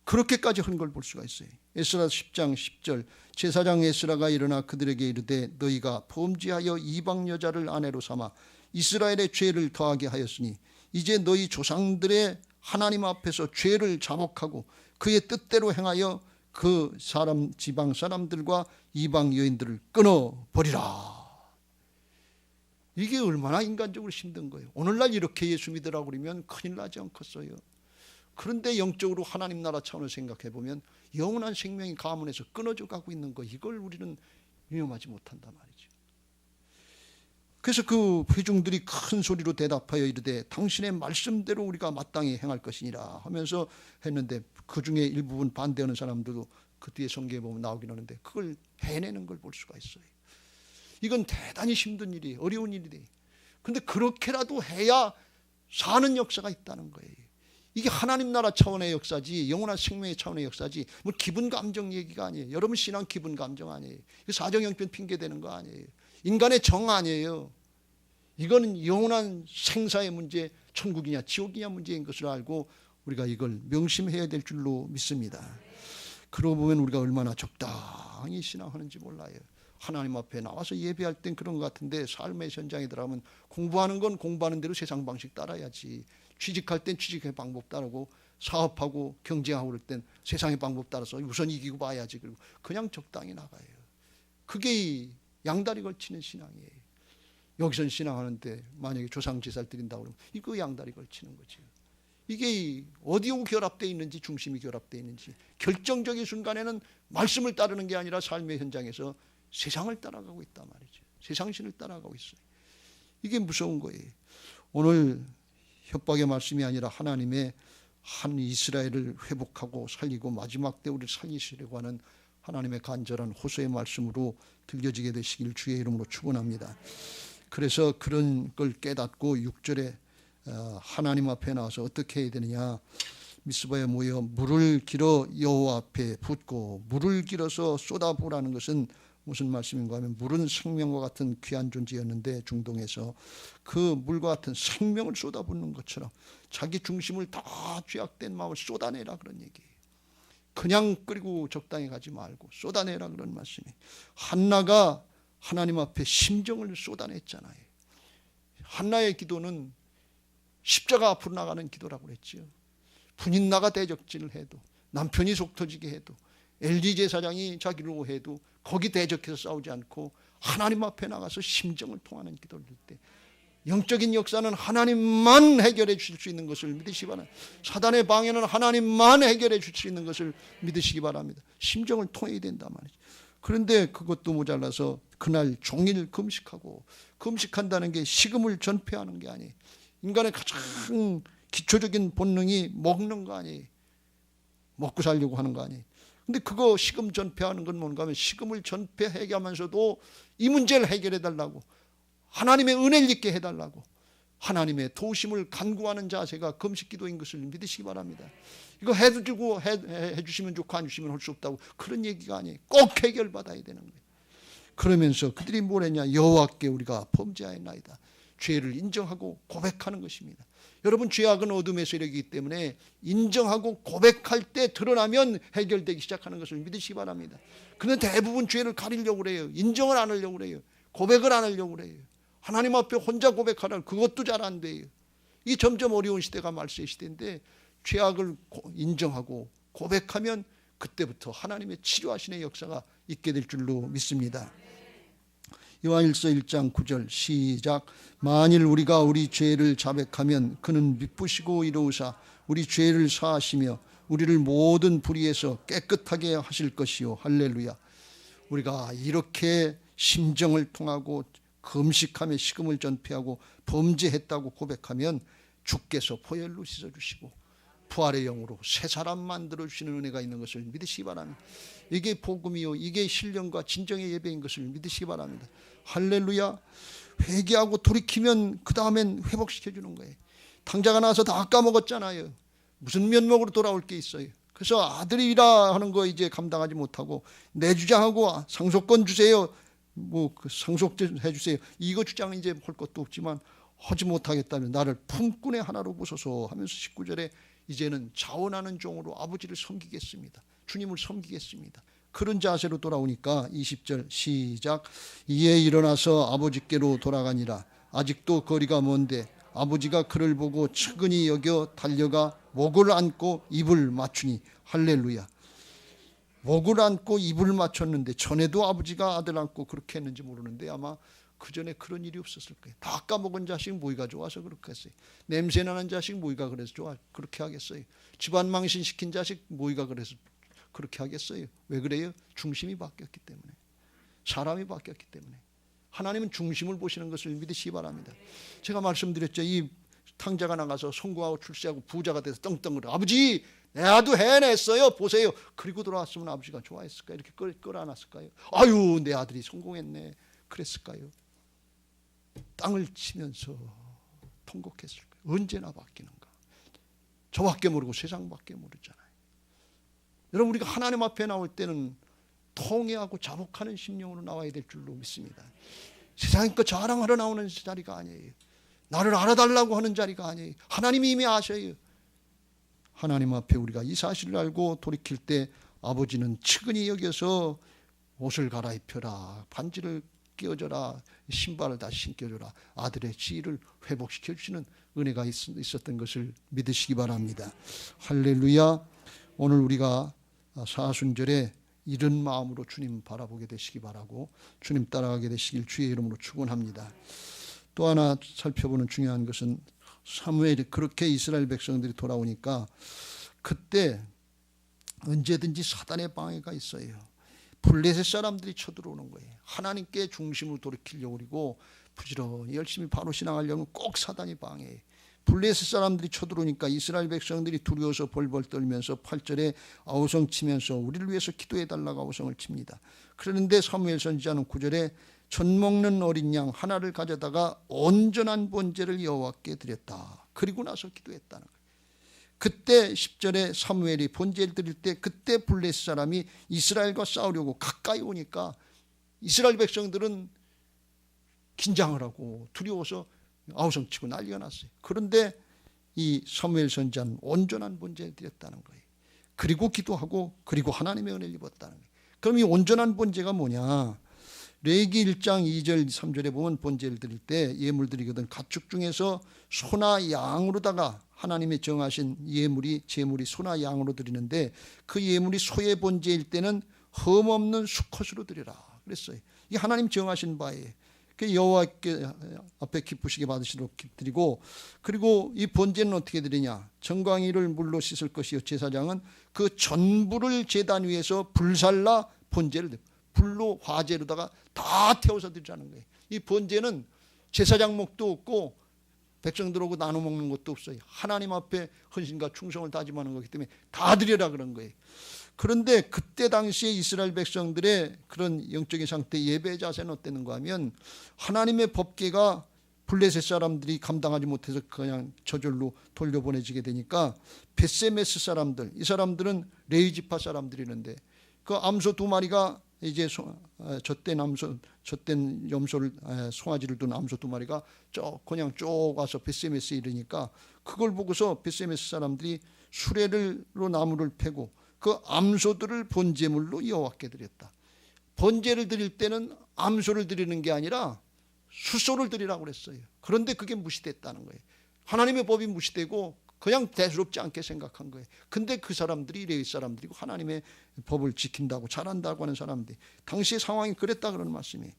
그렇게까지 한 걸 볼 수가 있어요. 에스라 10장 10절 제사장 에스라가 일어나 그들에게 이르되 너희가 범죄하여 이방 여자를 아내로 삼아 이스라엘의 죄를 더하게 하였으니 이제 너희 조상들의 하나님 앞에서 죄를 자복하고 그의 뜻대로 행하여 그 사람 지방 사람들과 이방 여인들을 끊어버리라. 이게 얼마나 인간적으로 힘든 거예요. 오늘날 이렇게 예수 믿으라고 그러면 큰일 나지 않겠어요? 그런데 영적으로 하나님 나라 차원을 생각해 보면 영원한 생명이 가문에서 끊어져 가고 있는 거, 이걸 우리는 위험하지 못한단 말이죠. 그래서 그 회중들이 큰 소리로 대답하여 이르되 당신의 말씀대로 우리가 마땅히 행할 것이니라 하면서 했는데 그 중에 일부분 반대하는 사람들도 그 뒤에 성경에 보면 나오긴 하는데 그걸 해내는 걸 볼 수가 있어요. 이건 대단히 힘든 일이에요. 어려운 일이에요. 그런데 그렇게라도 해야 사는 역사가 있다는 거예요. 이게 하나님 나라 차원의 역사지, 영원한 생명의 차원의 역사지, 뭐 기분 감정 얘기가 아니에요. 여러분 신앙 기분 감정 아니에요. 사정 형편 핑계 대는 거 아니에요. 인간의 정 아니에요. 이거는 영원한 생사의 문제, 천국이냐 지옥이냐 문제인 것을 알고 우리가 이걸 명심해야 될 줄로 믿습니다. 그러고 보면 우리가 얼마나 적당히 신앙하는지 몰라요. 하나님 앞에 나와서 예배할 땐 그런 것 같은데 삶의 현장에 들어가면 공부하는 건 공부하는 대로 세상 방식 따라야지. 취직할 땐 취직의 방법 따르고 사업하고 경쟁하고 그럴 땐 세상의 방법 따라서 우선 이기고 봐야지. 그리고 그냥 적당히 나가요. 그게 양다리 걸치는 신앙이에요. 여기선 신앙하는데 만약에 조상 제사를 드린다고 그러면 이거 양다리 걸치는 거죠. 이게 어디하고 결합되어 있는지, 중심이 결합되어 있는지, 결정적인 순간에는 말씀을 따르는 게 아니라 삶의 현장에서 세상을 따라가고 있단 말이죠. 세상신을 따라가고 있어요. 이게 무서운 거예요. 오늘 협박의 말씀이 아니라 하나님의 한 이스라엘을 회복하고 살리고 마지막 때 우리를 살리시려고 하는 하나님의 간절한 호소의 말씀으로 들려지게 되시길 주의 이름으로 축원합니다. 그래서 그런 걸 깨닫고 6절에 하나님 앞에 나와서 어떻게 해야 되느냐. 미스바에 모여 물을 길어 여호와 앞에 붓고, 물을 길어서 쏟아부으라는 것은 무슨 말씀인가 하면, 물은 생명과 같은 귀한 존재였는데 중동에서 그 물과 같은 생명을 쏟아붓는 것처럼 자기 중심을 다 죄악된 마음을 쏟아내라, 그런 얘기예요. 그냥 끓이고 적당히 가지 말고 쏟아내라, 그런 말씀이. 한나가 하나님 앞에 심정을 쏟아냈잖아요. 한나의 기도는 십자가 앞으로 나가는 기도라고 그랬죠. 분인나가 대적질을 해도, 남편이 속 터지게 해도, 엘리 제사장이 자기를 오해도 거기 대적해서 싸우지 않고 하나님 앞에 나가서 심정을 통하는 기도를 할 때, 영적인 역사는 하나님만 해결해 주실 수 있는 것을 믿으시기 바랍니다. 사단의 방해는 하나님만 해결해 주실 수 있는 것을 믿으시기 바랍니다. 심정을 통해야 된단 말이죠. 그런데 그것도 모자라서 그날 종일 금식하고, 금식한다는 게 식음을 전폐하는 게 아니에요. 인간의 가장 기초적인 본능이 먹는 거 아니에요. 먹고 살려고 하는 거 아니에요. 근데 그거 식음 전폐하는 건 뭔가 하면, 식음을 전폐하게 하면서도 이 문제를 해결해 달라고, 하나님의 은혜를 있게 해달라고, 하나님의 도우심을 간구하는 자세가 금식기도인 것을 믿으시기 바랍니다. 이거 해주시면 좋고 안 주시면 할 수 없다고, 그런 얘기가 아니에요. 꼭 해결받아야 되는 거예요. 그러면서 그들이 뭘 했냐. 여호와께 우리가 범죄하였나이다. 죄를 인정하고 고백하는 것입니다. 여러분, 죄악은 어둠의 세력이기 때문에 인정하고 고백할 때 드러나면 해결되기 시작하는 것을 믿으시기 바랍니다. 그런데 대부분 죄를 가리려고 그래요. 인정을 안 하려고 그래요. 고백을 안 하려고 그래요. 하나님 앞에 혼자 고백하라, 그것도 잘 안 돼요. 이 점점 어려운 시대가 말세의 시대인데, 죄악을 인정하고 고백하면 그때부터 하나님의 치료하시는 역사가 있게 될 줄로 믿습니다. 요한일서 1장 9절 시작. 만일 우리가 우리 죄를 자백하면 그는 미쁘시고 이로우사 우리 죄를 사하시며 우리를 모든 불의에서 깨끗하게 하실 것이요. 할렐루야. 우리가 이렇게 심정을 통하고 금식하며 식음을 전폐하고 범죄했다고 고백하면 주께서 보혈로 씻어주시고 부활의 영으로 새 사람 만들어주시는 은혜가 있는 것을 믿으시기 바랍니다. 이게 복음이요, 이게 신령과 진정의 예배인 것을 믿으시기 바랍니다. 할렐루야. 회개하고 돌이키면 그 다음엔 회복시켜주는 거예요. 탕자가 나와서 다 까먹었잖아요. 무슨 면목으로 돌아올 게 있어요. 그래서 아들이라 하는 거 이제 감당하지 못하고 내주장하고 상속권 주세요, 그 상속해 주세요, 이거 주장은 이제 할 것도 없지만 하지 못하겠다면 나를 품꾼의 하나로 보소서 하면서 19절에 이제는 자원하는 종으로 아버지를 섬기겠습니다. 주님을 섬기겠습니다. 그런 자세로 돌아오니까 20절 시작. 이에 일어나서 아버지께로 돌아가니라. 아직도 거리가 먼데 아버지가 그를 보고 측은히 여겨 달려가 목을 안고 입을 맞추니. 할렐루야. 목을 안고 입을 맞췄는데, 전에도 아버지가 아들 안고 그렇게 했는지 모르는데 아마 그 전에 그런 일이 없었을 거예요. 다 까먹은 자식 모이가 좋아서 그렇게 했어요. 냄새나는 자식 모이가 그래서 좋아 그렇게 하겠어요. 집안 망신시킨 자식 모이가 그래서 그렇게 하겠어요. 왜 그래요? 중심이 바뀌었기 때문에, 사람이 바뀌었기 때문에. 하나님은 중심을 보시는 것을 믿으시기 바랍니다. 제가 말씀드렸죠. 이 탕자가 나가서 성공하고 출세하고 부자가 돼서 떵떵거려. 아버지 내아도 해냈어요, 보세요. 그리고 돌아왔으면 아버지가 좋아했을까요? 이렇게 끌어안았을까요? 아유 내 아들이 성공했네 그랬을까요? 땅을 치면서 통곡했을 거예요. 언제나 바뀌는가. 저밖에 모르고 세상밖에 모르잖아요. 여러분, 우리가 하나님 앞에 나올 때는 통회하고 자복하는 심령으로 나와야 될 줄로 믿습니다. 세상에 거 자랑하러 나오는 자리가 아니에요. 나를 알아달라고 하는 자리가 아니에요. 하나님이 이미 아셔요. 하나님 앞에 우리가 이 사실을 알고 돌이킬 때 아버지는 측은히 여겨서 옷을 갈아입혀라, 반지를 끼워줘라, 신발을 다시 신겨줘라, 아들의 지위를 회복시켜 주시는 은혜가 있었던 것을 믿으시기 바랍니다. 할렐루야. 오늘 우리가 사순절에 이런 마음으로 주님 바라보게 되시기 바라고 주님 따라가게 되시길 주의 이름으로 축원합니다. 또 하나 살펴보는 중요한 것은 사무엘이 그렇게 이스라엘 백성들이 돌아오니까 그때 언제든지 사단의 방해가 있어요. 블레셋 사람들이 쳐들어오는 거예요. 하나님께 중심으로 돌이키려고 그러고 부지런히 열심히 바로 신앙하려면 꼭 사단이 방해해요. 블레셋 사람들이 쳐들어오니까 이스라엘 백성들이 두려워서 벌벌 떨면서 8절에 아우성 치면서 우리를 위해서 기도해달라고 아우성을 칩니다. 그런데 사무엘 선지자는 9절에 젖 먹는 어린 양 하나를 가져다가 온전한 번제를 여호와께 드렸다. 그리고 나서 기도했다는 거예요. 그때 10절에 사무엘이 번제를 드릴 때 그때 블레셋 사람이 이스라엘과 싸우려고 가까이 오니까 이스라엘 백성들은 긴장을 하고 두려워서 아우성치고 난리가 났어요. 그런데 이 사무엘 선지자는 온전한 번제를 드렸다는 거예요. 그리고 기도하고 그리고 하나님의 은혜를 입었다는 거예요. 그럼 이 온전한 번제가 뭐냐? 레위기 1장 2절 3절에 보면 번제를 드릴 때 예물 드리거든 가축 중에서 소나 양으로다가 하나님이 정하신 예물이 제물이 소나 양으로 드리는데 그 예물이 소의 번제일 때는 흠없는 수컷으로 드리라 그랬어요. 이게 하나님 정하신 바예요. 그 여호와께 앞에 기쁘시게 받으시도록 드리고 그리고 이 번제는 어떻게 드리냐? 정광이를 물로 씻을 것이요 제사장은 그 전부를 제단 위에서 불살라 번제를 드립니다. 불로 화재로다가 다 태워서 드리자는 거예요. 이 번제는 제사장 목도 없고 백성들하고 나눠 먹는 것도 없어요. 하나님 앞에 헌신과 충성을 다짐하는 거기 때문에 다 드려라 그런 거예요. 그런데 그때 당시에 이스라엘 백성들의 그런 영적인 상태 예배 자세는 어땠는가 하면 하나님의 법궤가 블레셋 사람들이 감당하지 못해서 그냥 저절로 돌려보내지게 되니까 벳세메스 사람들, 이 사람들은 레위 지파 사람들이는데 그 암소 2마리가 이제 젖된 염소를 송아지를 둔 암소 2마리가 그냥 쭉 와서 벳세메스에 이르니까 그걸 보고서 벳세메스 사람들이 수레로 나무를 패고 그 암소들을 번제물로 여호와께 드렸다. 번제를 드릴 때는 암소를 드리는 게 아니라 숫소를 드리라고 그랬어요. 그런데 그게 무시됐다는 거예요. 하나님의 법이 무시되고 그냥 대수롭지 않게 생각한 거예요. 근데 그 사람들이 레위 사람들이고 하나님의 법을 지킨다고 잘한다고 하는 사람들이 당시의 상황이 그랬다 그러는 말씀이에요.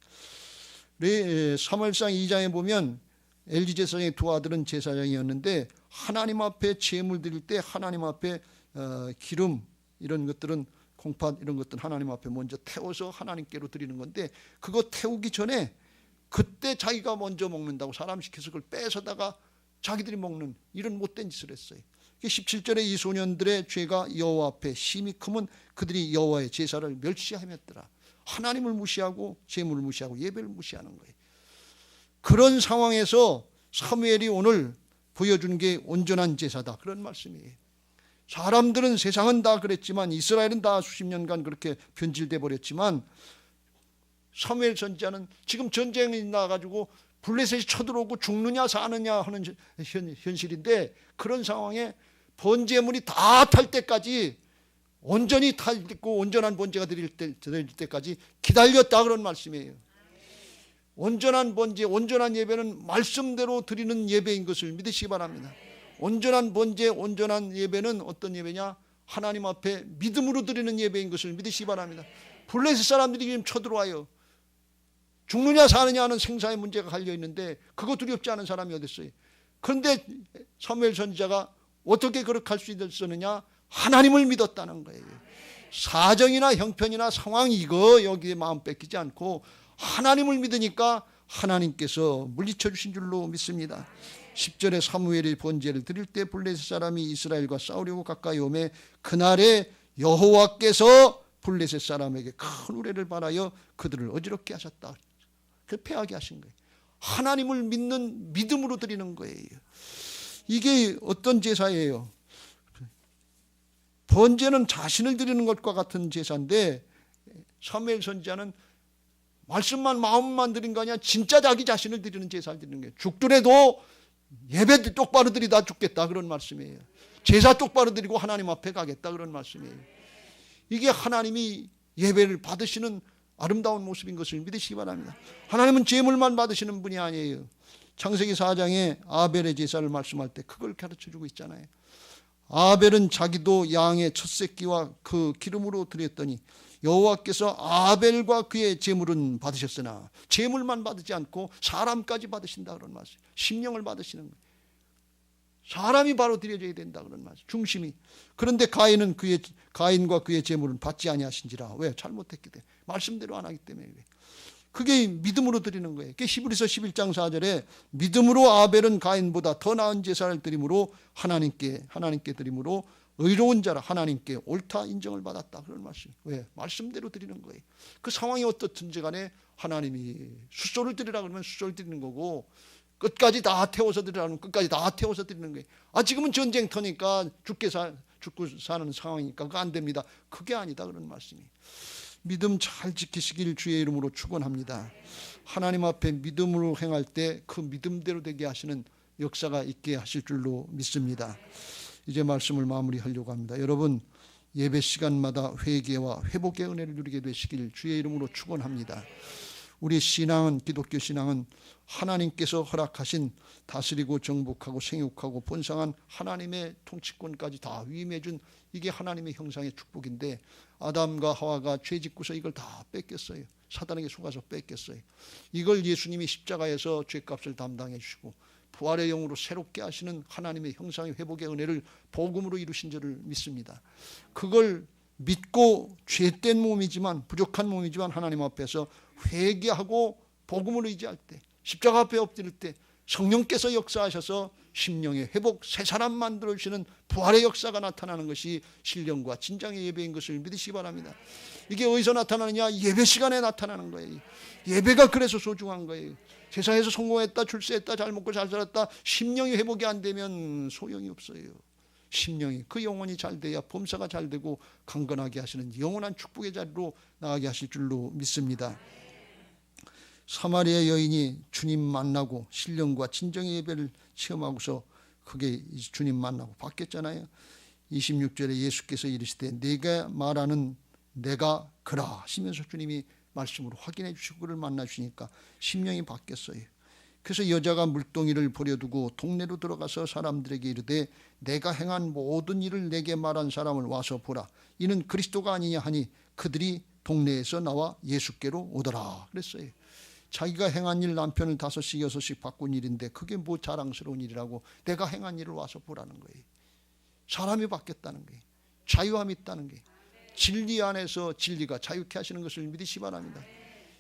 사무엘상 2장에 보면 엘리 제사장의 2 아들은 제사장이었는데 하나님 앞에 제물 드릴 때 하나님 앞에 기름 이런 것들은 콩팥 이런 것들은 하나님 앞에 먼저 태워서 하나님께로 드리는 건데 그거 태우기 전에 그때 자기가 먼저 먹는다고 사람 시켜서 그걸 뺏어다가 자기들이 먹는 이런 못된 짓을 했어요. 17절에 이 소년들의 죄가 여호와 앞에 심히 크면 그들이 여호와의 제사를 멸시하였더라. 하나님을 무시하고 제물을 무시하고 예배를 무시하는 거예요. 그런 상황에서 사무엘이 오늘 보여준 게 온전한 제사다 그런 말씀이에요. 사람들은 세상은 다 그랬지만 이스라엘은 다 수십 년간 그렇게 변질돼 버렸지만 사무엘 선지자는 지금 전쟁이 나가지고 블레셋이 쳐들어오고 죽느냐 사느냐 하는 현실인데 그런 상황에 번제물이 다 탈 때까지 온전히 탈고 온전한 번제가 드릴 때까지 기다렸다 그런 말씀이에요. 온전한 번제, 온전한 예배는 말씀대로 드리는 예배인 것을 믿으시기 바랍니다. 온전한 번제, 온전한 예배는 어떤 예배냐? 하나님 앞에 믿음으로 드리는 예배인 것을 믿으시기 바랍니다. 블레셋 사람들이 지금 쳐들어와요. 죽느냐 사느냐 하는 생사의 문제가 갈려있는데 그거 두렵지 않은 사람이 어디 있어요? 그런데 사무엘 선지자가 어떻게 그렇게 할 수 있었느냐? 하나님을 믿었다는 거예요. 사정이나 형편이나 상황 이거 여기에 마음 뺏기지 않고 하나님을 믿으니까 하나님께서 물리쳐 주신 줄로 믿습니다. 10절에 사무엘이 번제를 드릴 때 블레셋 사람이 이스라엘과 싸우려고 가까이 오매 그날에 여호와께서 블레셋 사람에게 큰 우레를 발하여 그들을 어지럽게 하셨다. 그 패하게 하신 거예요. 하나님을 믿는 믿음으로 드리는 거예요. 이게 어떤 제사예요? 번제는 자신을 드리는 것과 같은 제사인데 사무엘 선지자는 말씀만 마음만 드린 거 아니야. 진짜 자기 자신을 드리는 제사를 드리는 거예요. 죽더라도 예배 똑바로 드리다 죽겠다 그런 말씀이에요. 제사 똑바로 드리고 하나님 앞에 가겠다 그런 말씀이에요. 이게 하나님이 예배를 받으시는 아름다운 모습인 것을 믿으시기 바랍니다. 하나님은 제물만 받으시는 분이 아니에요. 창세기 4장에 아벨의 제사를 말씀할 때 그걸 가르쳐주고 있잖아요. 아벨은 자기도 양의 첫 새끼와 그 기름으로 드렸더니 여호와께서 아벨과 그의 제물은 받으셨으나 제물만 받지 않고 사람까지 받으신다 그런 말씀. 심령을 받으시는 거예요. 사람이 바로 드려져야 된다 그런 말씀. 중심이. 그런데 가인과 그의 제물은 받지 아니하신지라. 왜? 잘못했기 때문에. 말씀대로 안 하기 때문에. 그게 믿음으로 드리는 거예요. 히브리서 11장 4절에 믿음으로 아벨은 가인보다 더 나은 제사를 드림으로 하나님께 드림으로 의로운 자라 하나님께 옳다 인정을 받았다 그런 말씀. 왜? 말씀대로 드리는 거예요. 그 상황이 어떻든지 간에 하나님이 숫소를 드리라 그러면 숫소를 드리는 거고 끝까지 다 태워서 드리라 그러면 끝까지 다 태워서 드리는 거예요. 지금은 전쟁터니까 죽고 사는 상황이니까 그거 안 됩니다. 그게 아니다 그런 말씀이. 믿음 잘 지키시길 주의 이름으로 축원합니다. 하나님 앞에 믿음으로 행할 때 그 믿음대로 되게 하시는 역사가 있게 하실 줄로 믿습니다. 이제 말씀을 마무리하려고 합니다. 여러분 예배 시간마다 회개와 회복의 은혜를 누리게 되시길 주의 이름으로 축원합니다. 우리 신앙은 기독교 신앙은 하나님께서 허락하신 다스리고 정복하고 생육하고 번성한 하나님의 통치권까지 다 위임해 준 이게 하나님의 형상의 축복인데 아담과 하와가 죄 짓고서 이걸 다 뺏겼어요. 사단에게 속아서 뺏겼어요. 이걸 예수님이 십자가에서 죄값을 담당해 주시고 부활의 영으로 새롭게 하시는 하나님의 형상의 회복의 은혜를 복음으로 이루신 줄을 믿습니다. 그걸 믿고 죄된 몸이지만 부족한 몸이지만 하나님 앞에서 회개하고 복음을 의지할 때 십자가 앞에 엎드릴 때 성령께서 역사하셔서 심령의 회복, 새 사람 만들어주시는 부활의 역사가 나타나는 것이 신령과 진정의 예배인 것을 믿으시기 바랍니다. 이게 어디서 나타나느냐? 예배 시간에 나타나는 거예요. 예배가 그래서 소중한 거예요. 세상에서 성공했다, 출세했다, 잘 먹고 잘 살았다, 심령이 회복이 안 되면 소용이 없어요. 심령이 그 영혼이 잘 돼야 범사가 잘 되고 강건하게 하시는 영원한 축복의 자리로 나가게 하실 줄로 믿습니다. 사마리아 여인이 주님 만나고 신령과 진정의 예배를 체험하고서 그게 주님 만나고 바뀌었잖아요. 26절에 예수께서 이르시되 내가 말하는 내가 그라 하시면서 주님이 말씀으로 확인해 주시고 그를 만나 주시니까 심령이 바뀌었어요. 그래서 여자가 물동이를 버려두고 동네로 들어가서 사람들에게 이르되 내가 행한 모든 일을 내게 말한 사람을 와서 보라. 이는 그리스도가 아니냐 하니 그들이 동네에서 나와 예수께로 오더라 그랬어요. 자기가 행한 일 남편을 5씩 6씩 바꾼 일인데 그게 뭐 자랑스러운 일이라고 내가 행한 일을 와서 보라는 거예요. 사람이 바뀌었다는 거예요. 자유함이 있다는 거예요. 진리 안에서 진리가 자유케 하시는 것을 믿으시기 바랍니다.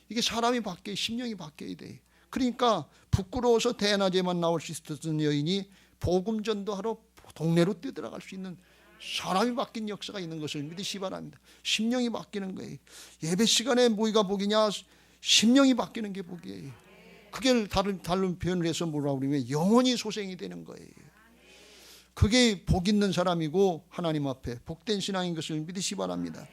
이게 사람이 바뀌어야 심령이 바뀌어야 돼요. 그러니까 부끄러워서 대낮에만 나올 수 있었던 여인이 복음 전도하러 동네로 뛰어들어갈 수 있는 사람이 바뀐 역사가 있는 것을 믿으시기 바랍니다. 심령이 바뀌는 거예요. 예배 시간에 뭐가 복이냐? 심령이 바뀌는 게 복이에요. 그게 다른 표현을 해서 뭐라고 그러면 영혼이 소생이 되는 거예요. 그게 복 있는 사람이고 하나님 앞에 복된 신앙인 것을 믿으시기 바랍니다.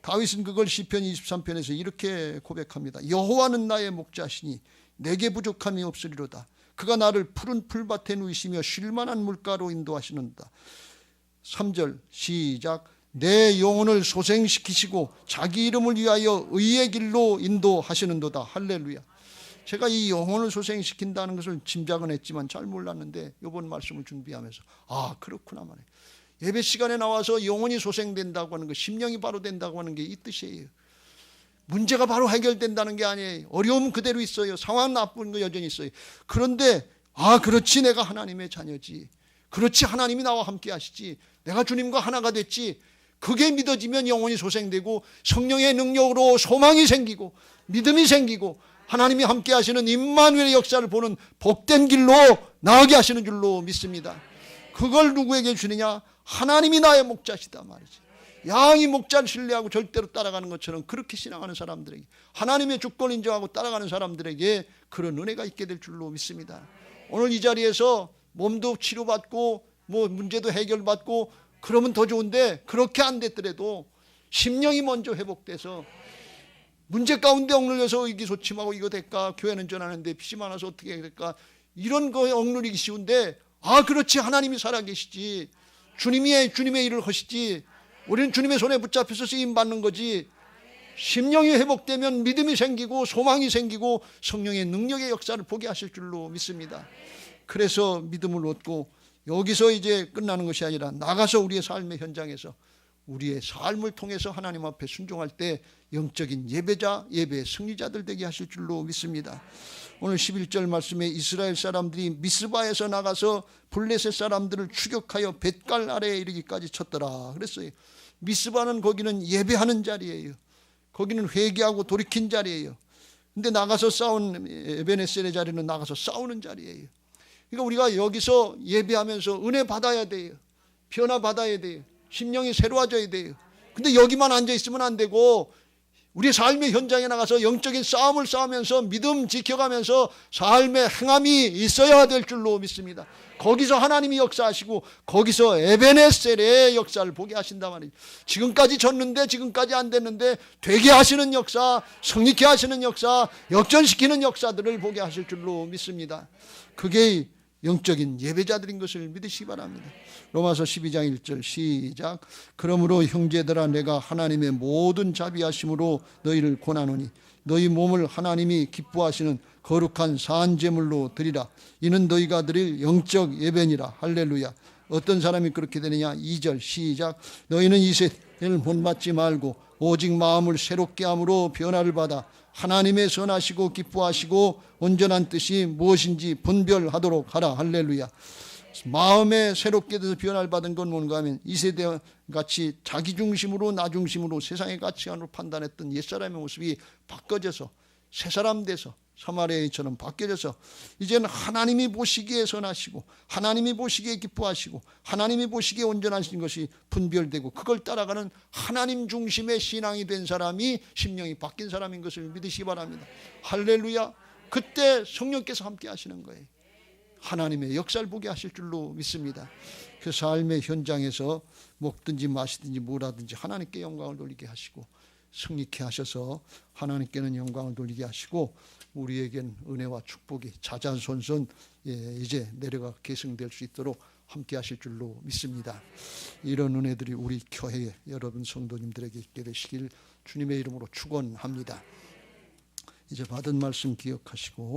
다윗은 그걸 시편 23편에서 이렇게 고백합니다. 여호와는 나의 목자시니 내게 부족함이 없으리로다. 그가 나를 푸른 풀밭에 누이시며 쉴만한 물가로 인도하시는다. 3절 시작. 내 영혼을 소생시키시고 자기 이름을 위하여 의의 길로 인도하시는도다. 할렐루야. 제가 이 영혼을 소생시킨다는 것을 짐작은 했지만 잘 몰랐는데 이번 말씀을 준비하면서 그렇구나 말이에요. 예배 시간에 나와서 영혼이 소생된다고 하는 것, 심령이 바로 된다고 하는 게 이 뜻이에요. 문제가 바로 해결된다는 게 아니에요. 어려움 그대로 있어요. 상황 나쁜 거 여전히 있어요. 그런데 그렇지 내가 하나님의 자녀지. 그렇지 하나님이 나와 함께 하시지. 내가 주님과 하나가 됐지. 그게 믿어지면 영혼이 소생되고 성령의 능력으로 소망이 생기고 믿음이 생기고 하나님이 함께 하시는 임마누엘의 역사를 보는 복된 길로 나아가게 하시는 줄로 믿습니다. 그걸 누구에게 주느냐? 하나님이 나의 목자시다 말이지. 양이 목자를 신뢰하고 절대로 따라가는 것처럼 그렇게 신앙하는 사람들에게, 하나님의 주권 인정하고 따라가는 사람들에게 그런 은혜가 있게 될 줄로 믿습니다. 오늘 이 자리에서 몸도 치료받고 문제도 해결받고 그러면 더 좋은데 그렇게 안 됐더라도 심령이 먼저 회복돼서 문제 가운데 억눌려서 의기소침하고 이거 될까? 교회는 전하는데 빚이 많아서 어떻게 해야 될까? 이런 거에 억눌리기 쉬운데, 그렇지, 하나님이 살아계시지. 주님의 일을 하시지. 우리는 주님의 손에 붙잡혀서 쓰임받는 거지. 심령이 회복되면 믿음이 생기고 소망이 생기고 성령의 능력의 역사를 보게 하실 줄로 믿습니다. 그래서 믿음을 얻고 여기서 이제 끝나는 것이 아니라 나가서 우리의 삶의 현장에서 우리의 삶을 통해서 하나님 앞에 순종할 때 영적인 예배자, 예배의 승리자들 되게 하실 줄로 믿습니다. 오늘 11절 말씀에 이스라엘 사람들이 미스바에서 나가서 블레셋 사람들을 추격하여 벳갈 아래에 이르기까지 쳤더라 그랬어요. 미스바는 거기는 예배하는 자리예요. 거기는 회개하고 돌이킨 자리예요. 근데 나가서 싸운 에베네셀의 자리는 나가서 싸우는 자리예요. 그러니까 우리가 여기서 예배하면서 은혜 받아야 돼요. 변화 받아야 돼요. 심령이 새로워져야 돼요. 근데 여기만 앉아 있으면 안 되고 우리 삶의 현장에 나가서 영적인 싸움을 싸우면서 믿음 지켜가면서 삶의 행함이 있어야 될 줄로 믿습니다. 거기서 하나님이 역사하시고 거기서 에베네셀의 역사를 보게 하신단 말이에요. 지금까지 졌는데 지금까지 안 됐는데 되게 하시는 역사, 성립케 하시는 역사, 역전시키는 역사들을 보게 하실 줄로 믿습니다. 그게 영적인 예배자들인 것을 믿으시기 바랍니다. 로마서 12장 1절 시작. 그러므로 형제들아 내가 하나님의 모든 자비하심으로 너희를 권하노니 너희 몸을 하나님이 기뻐하시는 거룩한 산제물로 드리라. 이는 너희가 드릴 영적 예배니라. 할렐루야. 어떤 사람이 그렇게 되느냐. 2절 시작. 너희는 이 세대를 본받지 말고 오직 마음을 새롭게 함으로 변화를 받아 하나님의 선하시고 기뻐하시고 온전한 뜻이 무엇인지 분별하도록 하라. 할렐루야. 마음에 새롭게 돼서 변화를 받은 건 뭔가 하면 이 세대같이 자기 중심으로 나 중심으로 세상의 가치관으로 판단했던 옛사람의 모습이 바꿔져서 새 사람 돼서 사마리아인처럼 바뀌어져서 이제는 하나님이 보시기에 선하시고 하나님이 보시기에 기뻐하시고 하나님이 보시기에 온전하신 것이 분별되고 그걸 따라가는 하나님 중심의 신앙이 된 사람이 심령이 바뀐 사람인 것을 믿으시기 바랍니다. 할렐루야. 그때 성령께서 함께 하시는 거예요. 하나님의 역사를 보게 하실 줄로 믿습니다. 그 삶의 현장에서 먹든지 마시든지 뭐라든지 하나님께 영광을 돌리게 하시고 승리케 하셔서 하나님께는 영광을 돌리게 하시고 우리에겐 은혜와 축복이 자자손손 이제 내려가 계승될 수 있도록 함께 하실 줄로 믿습니다. 이런 은혜들이 우리 교회에 여러분 성도님들에게 있게 되시길 주님의 이름으로 축원합니다. 이제 받은 말씀 기억하시고